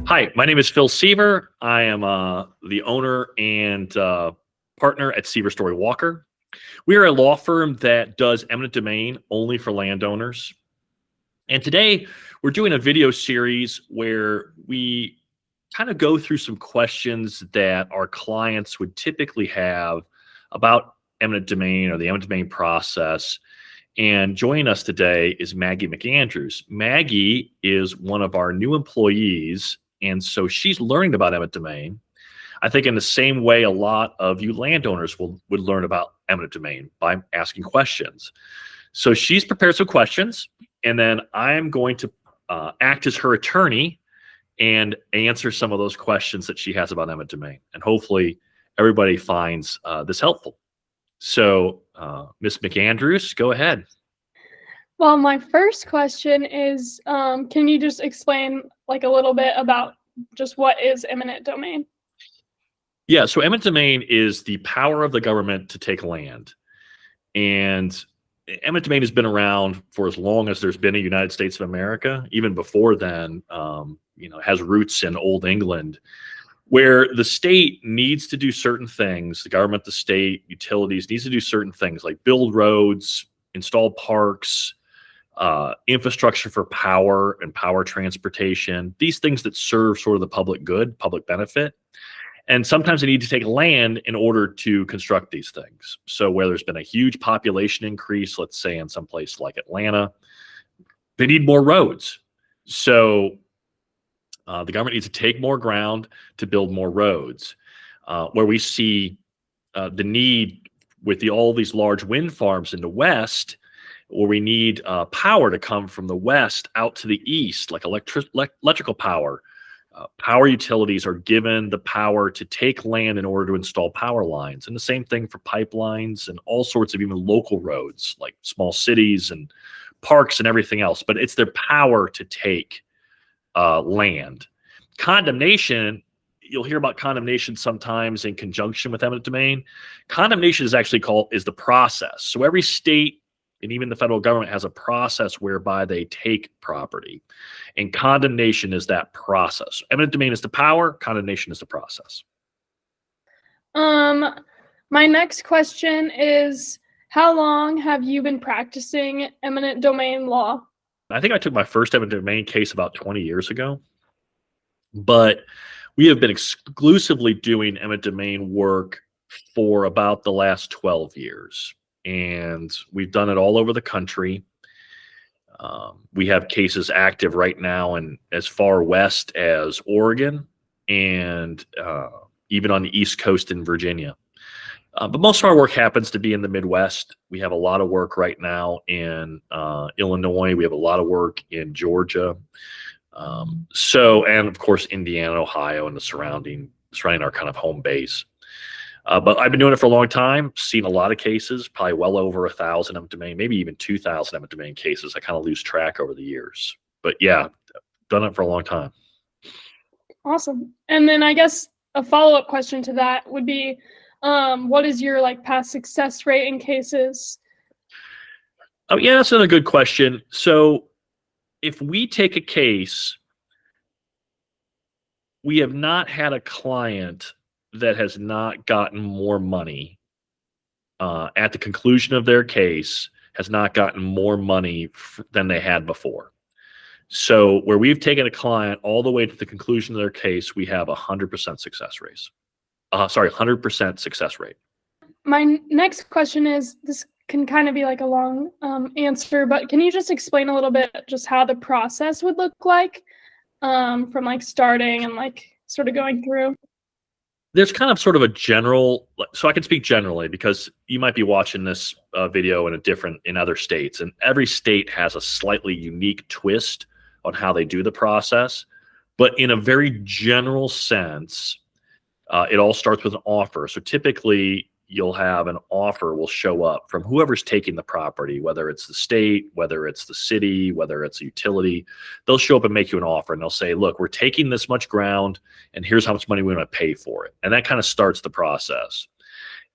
Hi, my name is Phil Sever. I am the owner and partner at Sever Storey Walker. We are a law firm that does eminent domain only for landowners. And today we're doing a video series where we kind of go through some questions that our clients would typically have about eminent domain or the eminent domain process. And joining us today is Maggie McAndrews. Maggie is one of our new employees, and so she's learning about eminent domain. I think in the same way a lot of you landowners would learn about eminent domain by asking questions. So she's prepared some questions, and then I'm going to act as her attorney and answer some of those questions that she has about eminent domain. And hopefully everybody finds this helpful. So Ms. McAndrews, go ahead. Well, my first question is, can you just explain like a little bit about just what is eminent domain? Yeah, so eminent domain is the power of the government to take land. And eminent domain has been around for as long as there's been a United States of America. Even before then, has roots in Old England, where the state needs to do certain things. The government, the state, utilities needs to do certain things like build roads, install parks, infrastructure for power and power transportation, these things that serve sort of the public good, public benefit. And sometimes they need to take land in order to construct these things. So where there's been a huge population increase, let's say in some place like Atlanta, they need more roads. So the government needs to take more ground to build more roads. Where we see the need with all these large wind farms in the West, where we need power to come from the West out to the East, like electrical power. Power utilities are given the power to take land in order to install power lines. And the same thing for pipelines and all sorts of even local roads, like small cities and parks and everything else. But it's their power to take land. Condemnation, you'll hear about condemnation sometimes in conjunction with eminent domain. Condemnation is actually is the process. So every state and even the federal government has a process whereby they take property. And condemnation is that process. Eminent domain is the power, condemnation is the process. My next question is, how long have you been practicing eminent domain law? I think I took my first eminent domain case about 20 years ago, but we have been exclusively doing eminent domain work for about the last 12 years. And we've done it all over the country. We have cases active right now in as far west as Oregon and even on the East Coast in Virginia. But most of our work happens to be in the Midwest. We have a lot of work right now in Illinois. We have a lot of work in Georgia. And of course, Indiana, Ohio, and the surrounding our kind of home base. But I've been doing it for a long time, seen a lot of cases, probably well over 1,000 eminent domain, maybe even 2,000 eminent domain cases. I kind of lose track over the years. But yeah, done it for a long time. Awesome. And then I guess a follow-up question to that would be, what is your past success rate in cases? Oh, yeah, that's another good question. So if we take a case, we have not had a client that has not gotten more money at the conclusion of their case, has not gotten more money than they had before. So where we've taken a client all the way to the conclusion of their case, we have 100% success rate. 100% success rate. My next question is, this can kind of be like a long answer, but can you just explain a little bit just how the process would look like from starting and sort of going through? There's kind of sort of a general, so I can speak generally because you might be watching this video in other states, and every state has a slightly unique twist on how they do the process. But in a very general sense, it all starts with an offer. So typically you'll have an offer will show up from whoever's taking the property, whether it's the state, whether it's the city, whether it's a utility. They'll show up and make you an offer, and they'll say, look, we're taking this much ground and here's how much money we want to pay for it. And that kind of starts the process.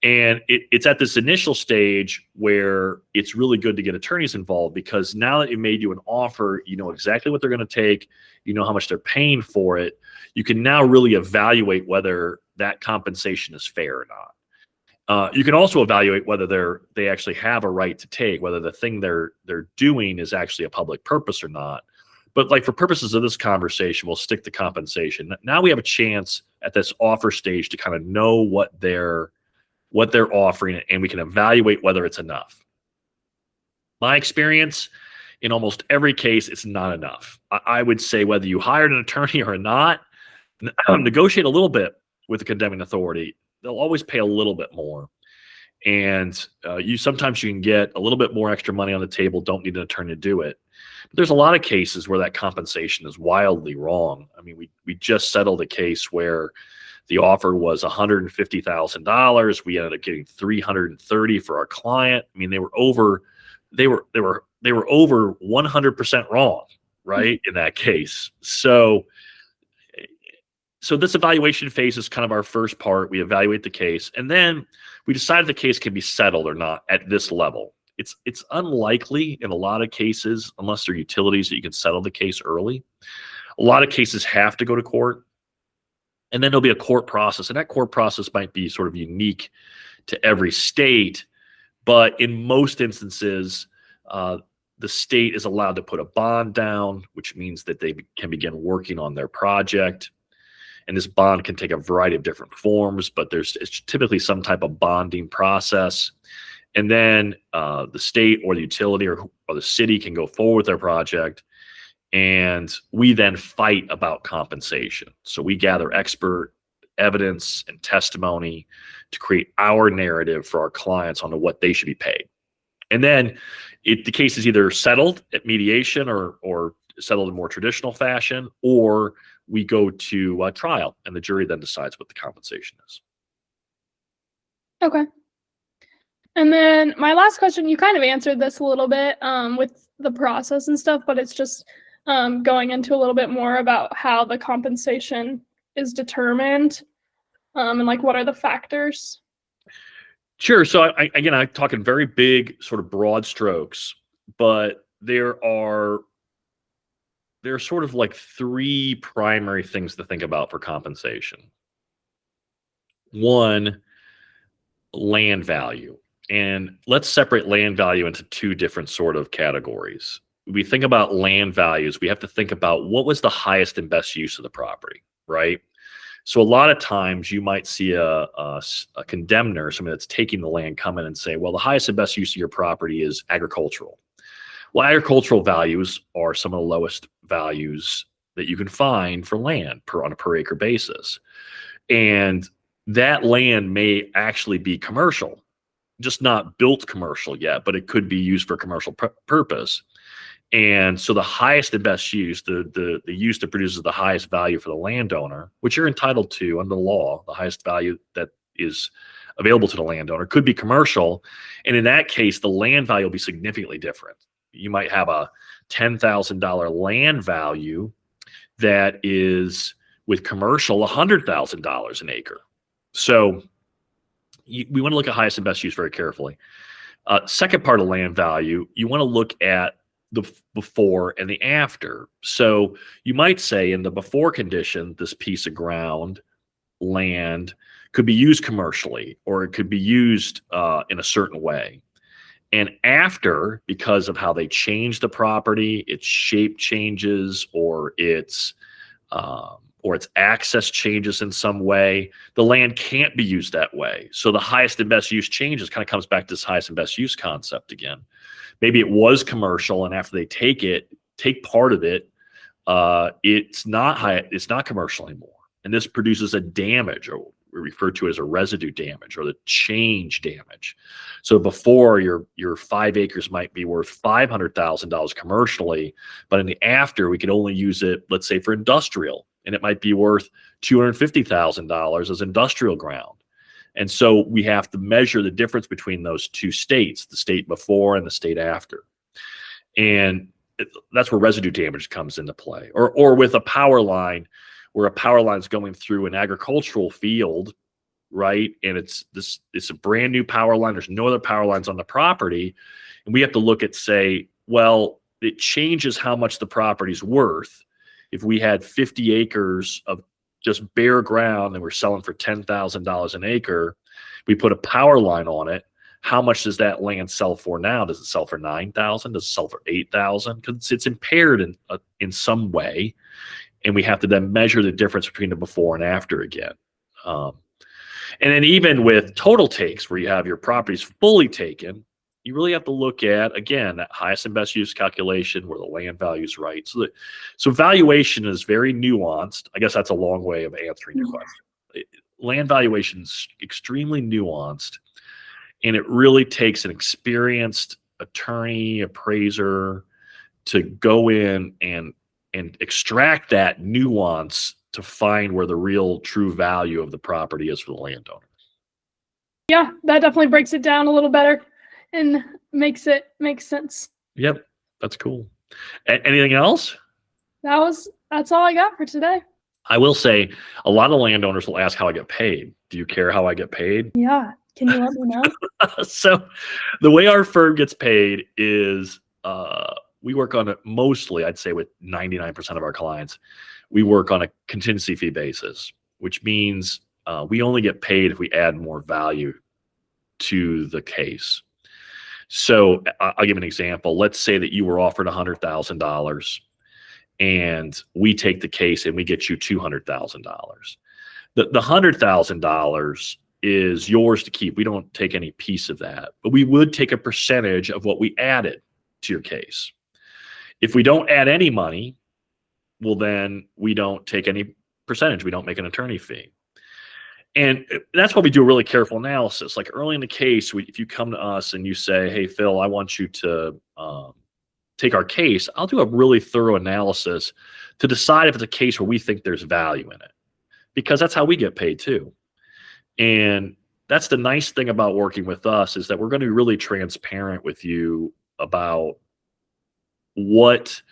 And it's at this initial stage where it's really good to get attorneys involved, because now that it made you an offer, you know exactly what they're going to take, you know how much they're paying for it. You can now really evaluate whether that compensation is fair or not. You can also evaluate whether they actually have a right to take, whether the thing they're doing is actually a public purpose or not. But like for purposes of this conversation, we'll stick to compensation. Now we have a chance at this offer stage to kind of know what they're offering, and we can evaluate whether it's enough. My experience, in almost every case, it's not enough. I would say whether you hired an attorney or not, negotiate a little bit with the condemning authority. They'll always pay a little bit more. And sometimes you can get a little bit more extra money on the table, don't need an attorney to do it. But there's a lot of cases where that compensation is wildly wrong. I mean, we just settled a case where the offer was $150,000. We ended up getting $330,000 for our client. I mean, they were over 100% wrong, right, in that case. So this evaluation phase is kind of our first part. We evaluate the case, and then we decide if the case can be settled or not at this level. It's unlikely in a lot of cases, unless they're utilities, that you can settle the case early. A lot of cases have to go to court, and then there'll be a court process, and that court process might be sort of unique to every state. But in most instances, the state is allowed to put a bond down, which means that they can begin working on their project. And this bond can take a variety of different forms, but it's typically some type of bonding process. And then the state or the utility or the city can go forward with their project, and we then fight about compensation. So we gather expert evidence and testimony to create our narrative for our clients on what they should be paid. And then the case is either settled at mediation or settled in more traditional fashion, or we go to trial, and the jury then decides what the compensation is. Okay. And then my last question, you kind of answered this a little bit with the process and stuff, but it's just going into a little bit more about how the compensation is determined and like what are the factors. Sure. So I'm talking very big, sort of broad strokes, but there are sort of like three primary things to think about for compensation. One, land value. And let's separate land value into two different sort of categories. We think about land values, we have to think about what was the highest and best use of the property, right? So a lot of times you might see a condemner, somebody that's taking the land, come in and say, well, the highest and best use of your property is agricultural. Well, agricultural values are some of the lowest values that you can find for land on a per acre basis. And that land may actually be commercial, just not built commercial yet, but it could be used for commercial purpose. And so the highest and best use, the use that produces the highest value for the landowner, which you're entitled to under the law, the highest value that is available to the landowner, could be commercial. And in that case, the land value will be significantly different. You might have a $10,000 land value that is, with commercial, $100,000 an acre. So we want to look at highest and best use very carefully. Second part of land value, you want to look at the before and the after. So you might say in the before condition, this piece of ground, land, could be used commercially, or it could be used in a certain way. And after, because of how they change the property, its shape changes, or its access changes in some way, the land can't be used that way. So the highest and best use changes, kind of comes back to this highest and best use concept again. Maybe it was commercial, and after they take part of it, it's not commercial anymore. And this produces a damage, or we refer to as a residue damage, or the change damage. So before, your 5 acres might be worth $500,000 commercially, but in the after, we could only use it, let's say, for industrial, and it might be worth $250,000 as industrial ground. And so we have to measure the difference between those two states, the state before and the state after. And that's where residue damage comes into play. Or with a power line, where a power line is going through an agricultural field, right? And it's a brand new power line. There's no other power lines on the property. And we have to look at, say, well, it changes how much the property's worth. If we had 50 acres of just bare ground and we're selling for $10,000 an acre, we put a power line on it. How much does that land sell for now? Does it sell for $9,000? Does it sell for $8,000? Because it's impaired in some way, and we have to then measure the difference between the before and after again. And then even with total takes, where you have your properties fully taken, you really have to look at, again, that highest and best use calculation where the land value is right. So valuation is very nuanced. I guess that's a long way of answering your question. Land valuation is extremely nuanced, and it really takes an experienced attorney, appraiser to go in and extract that nuance to find where the real true value of the property is for the landowner. Yeah, that definitely breaks it down a little better and makes it make sense. Yep, that's cool. Anything else? That's all I got for today. I will say a lot of landowners will ask how I get paid. Do you care how I get paid? Yeah. Can you let me know? So the way our firm gets paid is we work on it mostly, I'd say with 99% of our clients, we work on a contingency fee basis, which means we only get paid if we add more value to the case. So I'll give an example. Let's say that you were offered $100,000 and we take the case and we get you $200,000. The $100,000 is yours to keep. We don't take any piece of that, but we would take a percentage of what we added to your case. If we don't add any money, well, then we don't take any percentage. We don't make an attorney fee. And that's why we do a really careful analysis. Like early in the case, if you come to us and you say, hey, Phil, I want you to take our case, I'll do a really thorough analysis to decide if it's a case where we think there's value in it, because that's how we get paid too. And that's the nice thing about working with us, is that we're going to be really transparent with you about what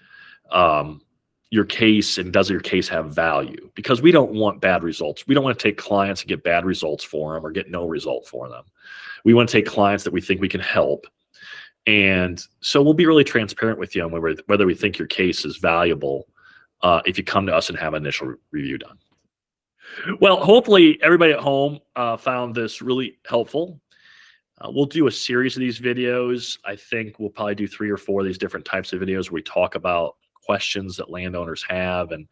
your case, and does your case have value, because we don't want bad results. We don't want to take clients and get bad results for them or get no result for them. We want to take clients that we think we can help. And so we'll be really transparent with you on whether we think your case is valuable if you come to us and have an initial review done. Well, hopefully everybody at home found this really helpful. We'll do a series of these videos. I think we'll probably do 3 or 4 of these different types of videos where we talk about questions that landowners have. And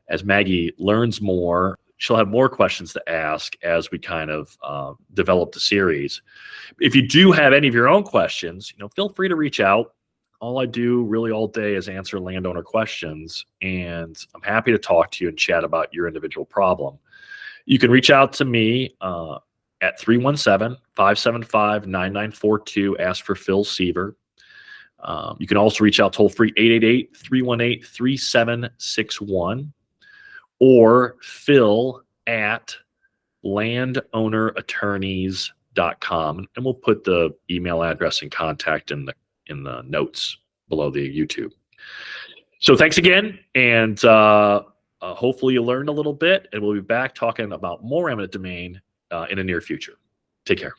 as Maggie learns more, she'll have more questions to ask as we kind of develop the series. If you do have any of your own questions, feel free to reach out. All I do really all day is answer landowner questions, and I'm happy to talk to you and chat about your individual problem. You can reach out to me at 317-575-9942. Ask for Phil Sever. You can also reach out toll free 888-318-3761 or phil@landownerattorneys.com, and we'll put the email address and contact in the notes below the YouTube. So thanks again, and hopefully you learned a little bit, and we'll be back talking about more eminent domain in the near future. Take care.